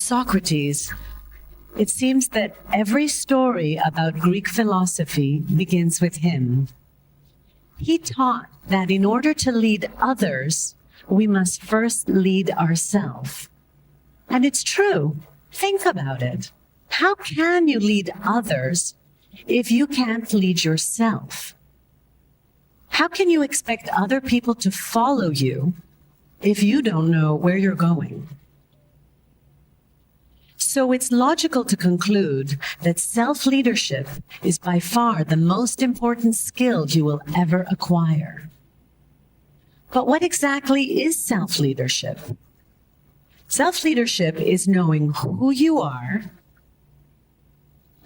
Socrates, it seems that every story about Greek philosophy begins with him. He taught that in order to lead others, we must first lead ourselves. And it's true. Think about it. How can you lead others if you can't lead yourself? How can you expect other people to follow you if you don't know where you're going? So it's logical to conclude that self-leadership is by far the most important skill you will ever acquire. But what exactly is self-leadership? Self-leadership is knowing who you are,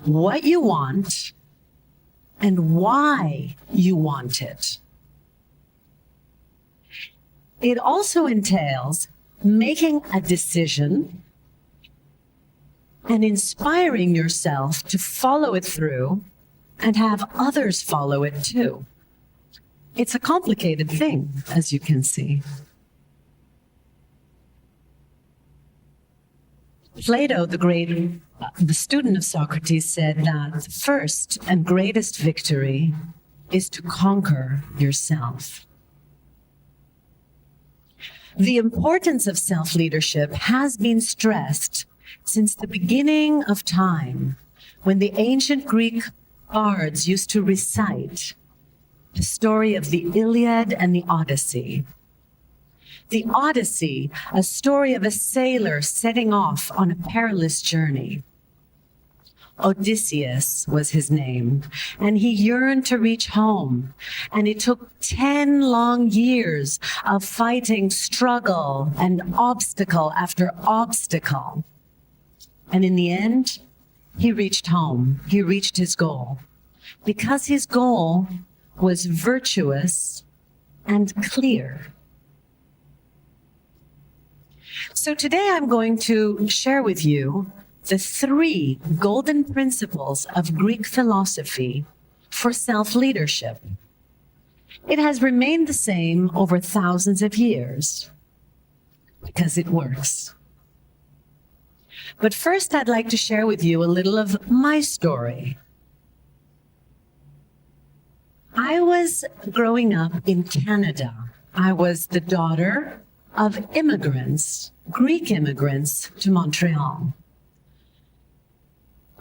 what you want, and why you want it. It also entails making a decision and inspiring yourself to follow it through and have others follow it too. It's a complicated thing, as you can see. Plato, the student of Socrates, said that the first and greatest victory is to conquer yourself. The importance of self-leadership has been stressed since the beginning of time, when the ancient Greek bards used to recite the story of the Iliad and the Odyssey. The Odyssey, a story of a sailor setting off on a perilous journey. Odysseus was his name, and he yearned to reach home. And it took 10 long years of fighting struggle and obstacle after obstacle. And in the end, he reached home. He reached his goal. Because his goal was virtuous and clear. So today I'm going to share with you the 3 golden principles of Greek philosophy for self-leadership. It has remained the same over thousands of years because it works. But first, I'd like to share with you a little of my story. I was growing up in Canada. I was the daughter of immigrants, Greek immigrants, to Montreal.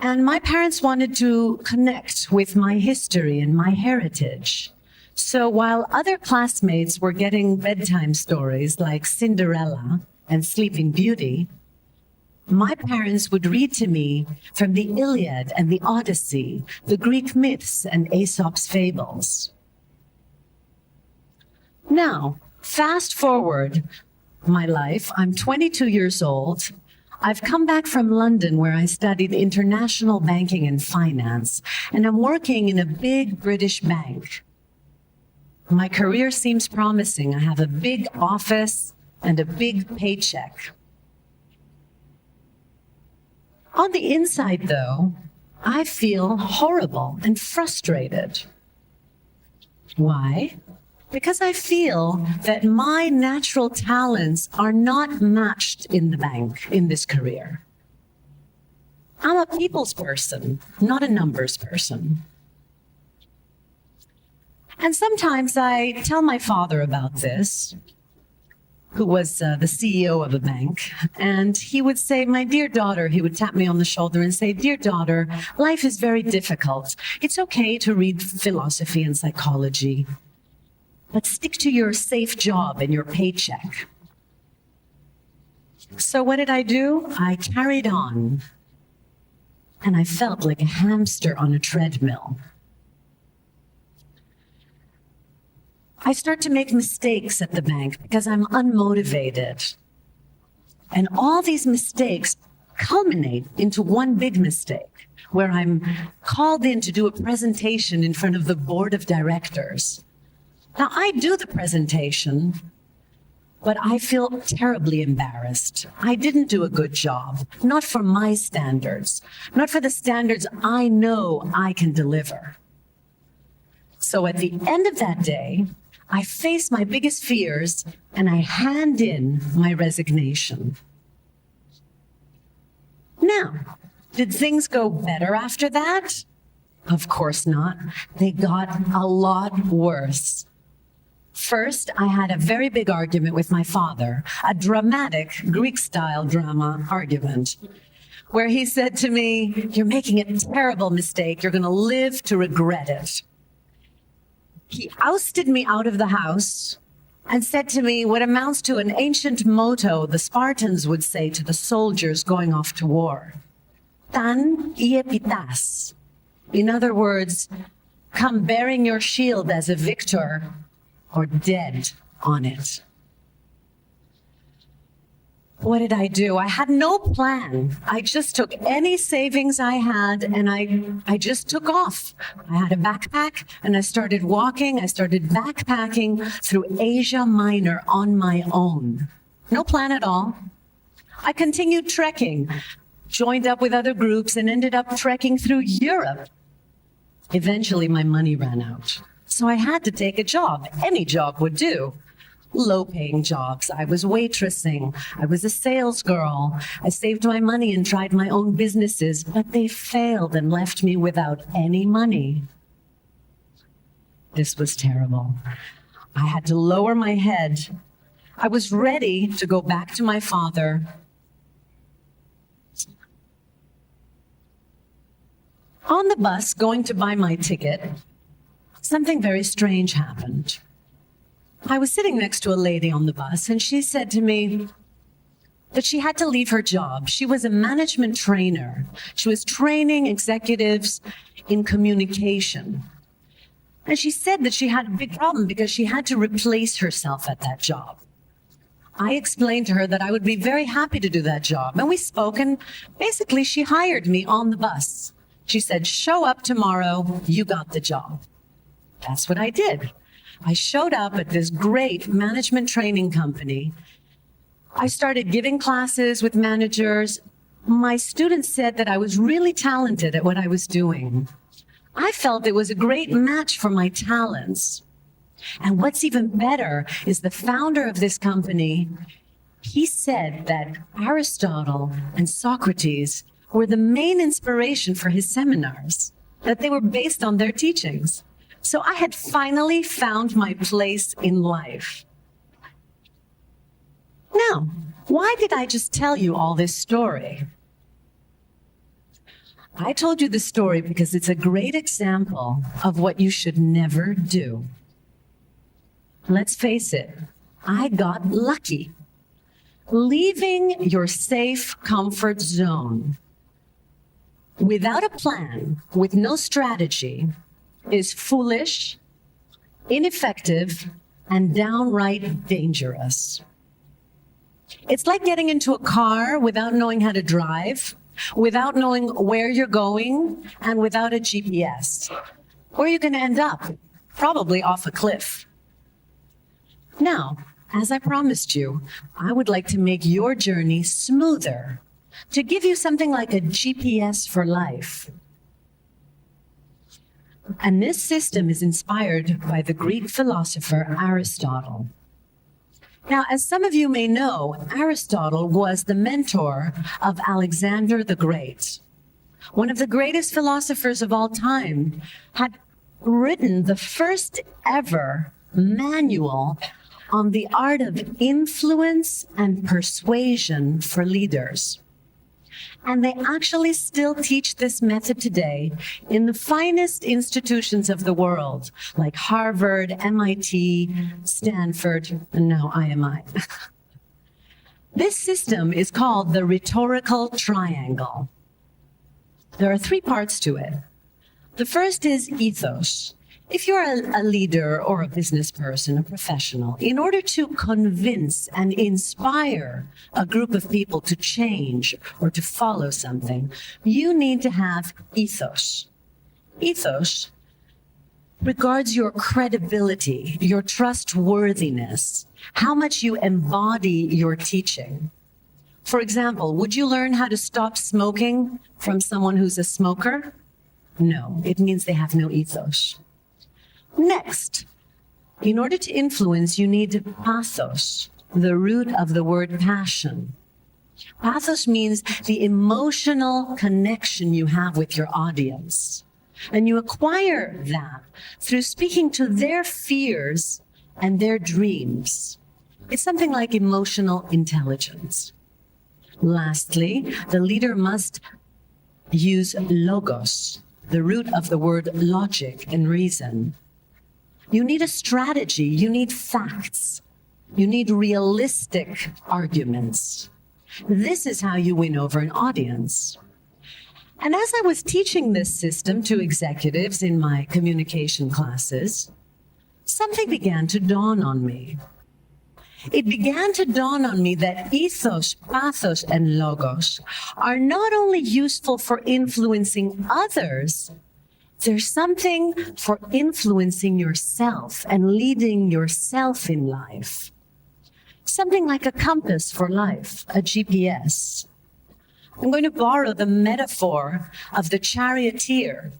And my parents wanted to connect with my history and my heritage. So while other classmates were getting bedtime stories like Cinderella and Sleeping Beauty, my parents would read to me from the Iliad and the Odyssey, the Greek myths and Aesop's fables. Now, fast forward my life, I'm 22 years old. I've come back from London where I studied international banking and finance, and I'm working in a big British bank. My career seems promising. I have a big office and a big paycheck. On the inside, though, I feel horrible and frustrated. Why? Because I feel that my natural talents are not matched in the bank, in this career. I'm a people's person, not a numbers person. And sometimes I tell my father about this, who was the CEO of a bank, and he would say, my dear daughter, he would tap me on the shoulder and say, dear daughter, life is very difficult. It's okay to read philosophy and psychology, but stick to your safe job and your paycheck. So what did I do? I carried on, and I felt like a hamster on a treadmill. I start to make mistakes at the bank because I'm unmotivated. And all these mistakes culminate into one big mistake, where I'm called in to do a presentation in front of the board of directors. Now, I do the presentation, but I feel terribly embarrassed. I didn't do a good job, not for my standards, not for the standards I know I can deliver. So at the end of that day, I face my biggest fears and I hand in my resignation. Now, did things go better after that? Of course not. They got a lot worse. First, I had a very big argument with my father, a dramatic Greek-style drama argument, where he said to me, "You're making a terrible mistake. You're going to live to regret it." He ousted me out of the house and said to me what amounts to an ancient motto the Spartans would say to the soldiers going off to war. "Tan iepitas." In other words, come bearing your shield as a victor or dead on it. What did I do? I had no plan. I just took any savings I had and I just took off. I had a backpack and I started walking. I started backpacking through Asia Minor on my own. No plan at all. I continued trekking, joined up with other groups and ended up trekking through Europe. Eventually my money ran out. So I had to take a job. Any job would do. Low-paying jobs. I was waitressing. I was a sales girl. I saved my money and tried my own businesses, but they failed and left me without any money. This was terrible. I had to lower my head. I was ready to go back to my father. On the bus, going to buy my ticket, something very strange happened. I was sitting next to a lady on the bus, and she said to me that she had to leave her job. She was a management trainer. She was training executives in communication. And she said that she had a big problem because she had to replace herself at that job. I explained to her that I would be very happy to do that job, and we spoke, and basically she hired me on the bus. She said, "Show up tomorrow, you got the job." That's what I did. I showed up at this great management training company. I started giving classes with managers. My students said that I was really talented at what I was doing. I felt it was a great match for my talents. And what's even better is the founder of this company, he said that Aristotle and Socrates were the main inspiration for his seminars, that they were based on their teachings. So I had finally found my place in life. Now, why did I just tell you all this story? I told you the story because it's a great example of what you should never do. Let's face it, I got lucky. Leaving your safe comfort zone without a plan, with no strategy, is foolish, ineffective, and downright dangerous. It's like getting into a car without knowing how to drive, without knowing where you're going, and without a GPS. Where are you going to end up? Probably off a cliff. Now, as I promised you, I would like to make your journey smoother, to give you something like a GPS for life. And this system is inspired by the Greek philosopher Aristotle. Now, as some of you may know, Aristotle was the mentor of Alexander the Great. One of the greatest philosophers of all time, had written the first ever manual on the art of influence and persuasion for leaders. And they actually still teach this method today in the finest institutions of the world, like Harvard, MIT, Stanford, and now IMI. This system is called the rhetorical triangle. There are 3 parts to it. The first is ethos. If you're a leader or a business person, a professional, in order to convince and inspire a group of people to change or to follow something, you need to have ethos. Ethos regards your credibility, your trustworthiness, how much you embody your teaching. For example, would you learn how to stop smoking from someone who's a smoker? No, it means they have no ethos. Next, in order to influence, you need pathos, the root of the word passion. Pathos means the emotional connection you have with your audience. And you acquire that through speaking to their fears and their dreams. It's something like emotional intelligence. Lastly, the leader must use logos, the root of the word logic and reason. You need a strategy, you need facts, you need realistic arguments. This is how you win over an audience. And as I was teaching this system to executives in my communication classes, something began to dawn on me. It began to dawn on me that ethos, pathos, and logos are not only useful for influencing others, there's something for influencing yourself and leading yourself in life. Something like a compass for life, a GPS. I'm going to borrow the metaphor of the charioteer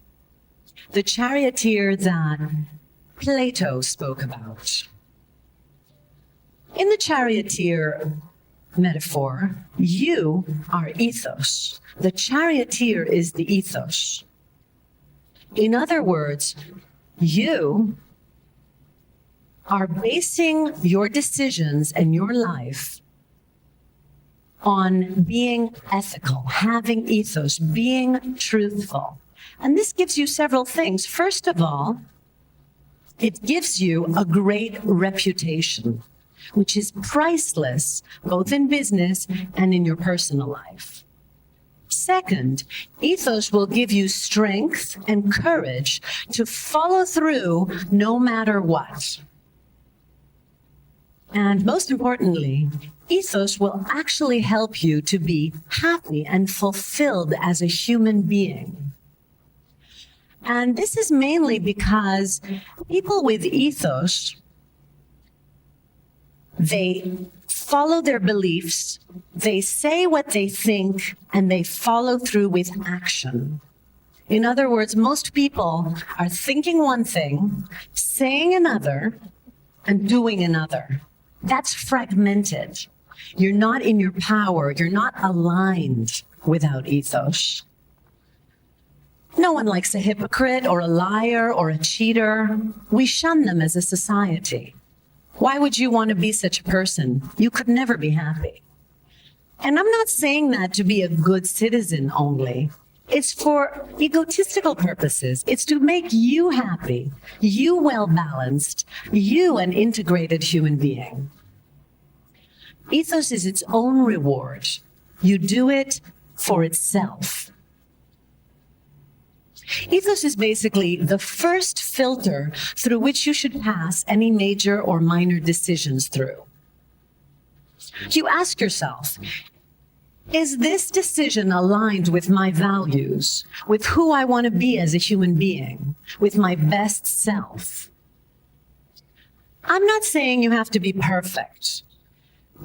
that Plato spoke about. In the charioteer metaphor, you are ethos. The charioteer is the ethos. In other words, you are basing your decisions and your life on being ethical, having ethos, being truthful. And this gives you several things. First of all, it gives you a great reputation, which is priceless, both in business and in your personal life. Second, ethos will give you strength and courage to follow through no matter what. And most importantly, ethos will actually help you to be happy and fulfilled as a human being. And this is mainly because people with ethos, they follow their beliefs, they say what they think, and they follow through with action. In other words, most people are thinking one thing, saying another, and doing another. That's fragmented. You're not in your power. You're not aligned without ethos. No one likes a hypocrite or a liar or a cheater. We shun them as a society. Why would you want to be such a person? You could never be happy. And I'm not saying that to be a good citizen only. It's for egotistical purposes. It's to make you happy, you well-balanced, you an integrated human being. Ethos is its own reward. You do it for itself. Ethos is basically the first filter through which you should pass any major or minor decisions through. You ask yourself, is this decision aligned with my values, with who I want to be as a human being, with my best self? I'm not saying you have to be perfect.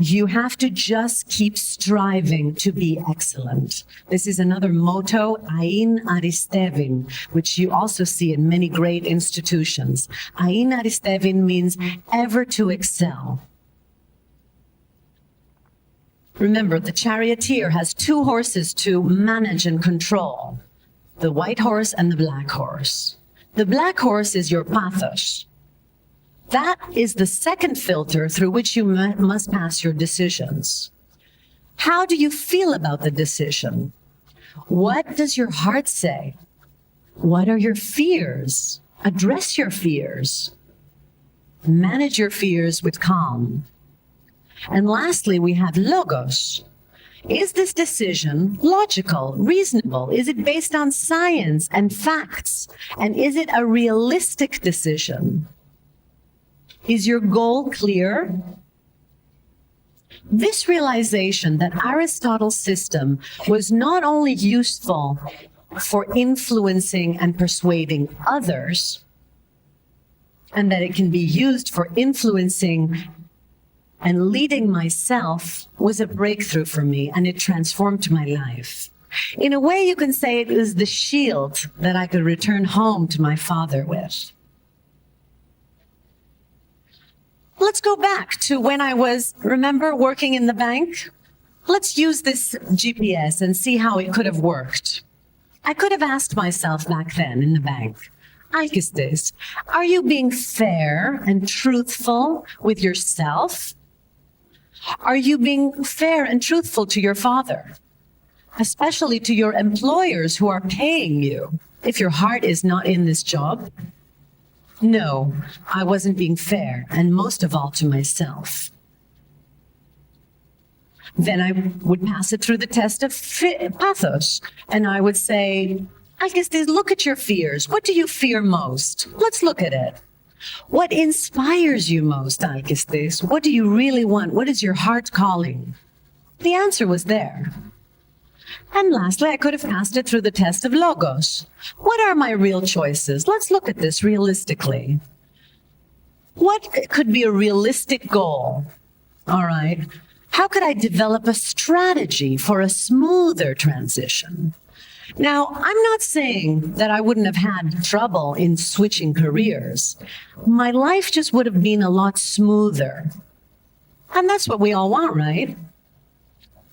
You have to just keep striving to be excellent. This is another motto, Ain Aristevin, which you also see in many great institutions. Ain Aristevin means ever to excel. Remember, the charioteer has two horses to manage and control, the white horse and the black horse. The black horse is your pathos. That is the second filter through which you must pass your decisions. How do you feel about the decision? What does your heart say? What are your fears? Address your fears. Manage your fears with calm. And lastly, we have logos. Is this decision logical, reasonable? Is it based on science and facts? And is it a realistic decision? Is your goal clear? This realization that Aristotle's system was not only useful for influencing and persuading others, and that it can be used for influencing and leading myself, was a breakthrough for me, and it transformed my life. In a way, you can say it was the shield that I could return home to my father with. Let's go back to when I was, remember, working in the bank? Let's use this GPS and see how it could have worked. I could have asked myself back then in the bank, ALKISTIS, are you being fair and truthful with yourself? Are you being fair and truthful to your father? Especially to your employers who are paying you if your heart is not in this job? No, I wasn't being fair, and most of all to myself. Then I would pass it through the test of pathos, and I would say, ALKISTIS, look at your fears. What do you fear most? Let's look at it. What inspires you most, ALKISTIS? What do you really want? What is your heart calling? The answer was there. And lastly, I could have passed it through the test of logos. What are my real choices? Let's look at this realistically. What could be a realistic goal? All right. How could I develop a strategy for a smoother transition? Now, I'm not saying that I wouldn't have had trouble in switching careers. My life just would have been a lot smoother. And that's what we all want, right?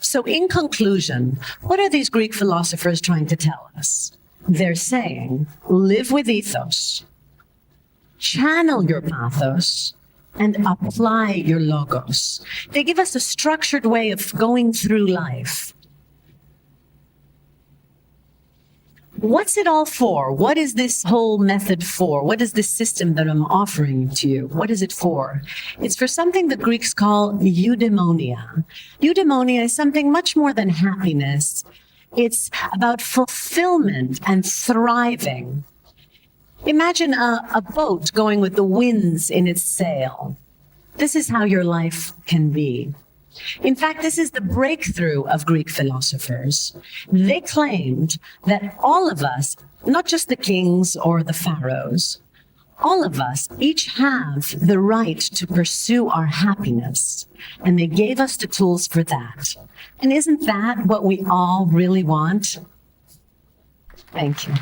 So in conclusion, what are these Greek philosophers trying to tell us? They're saying, live with ethos, channel your pathos, and apply your logos. They give us a structured way of going through life. What's it all for? What is this whole method for? What is this system that I'm offering to you? What is it for? It's for something the Greeks call eudaimonia. Eudaimonia is something much more than happiness. It's about fulfillment and thriving. Imagine a boat going with the winds in its sail. This is how your life can be. In fact, this is the breakthrough of Greek philosophers. They claimed that all of us, not just the kings or the pharaohs, all of us each have the right to pursue our happiness. And they gave us the tools for that. And isn't that what we all really want? Thank you.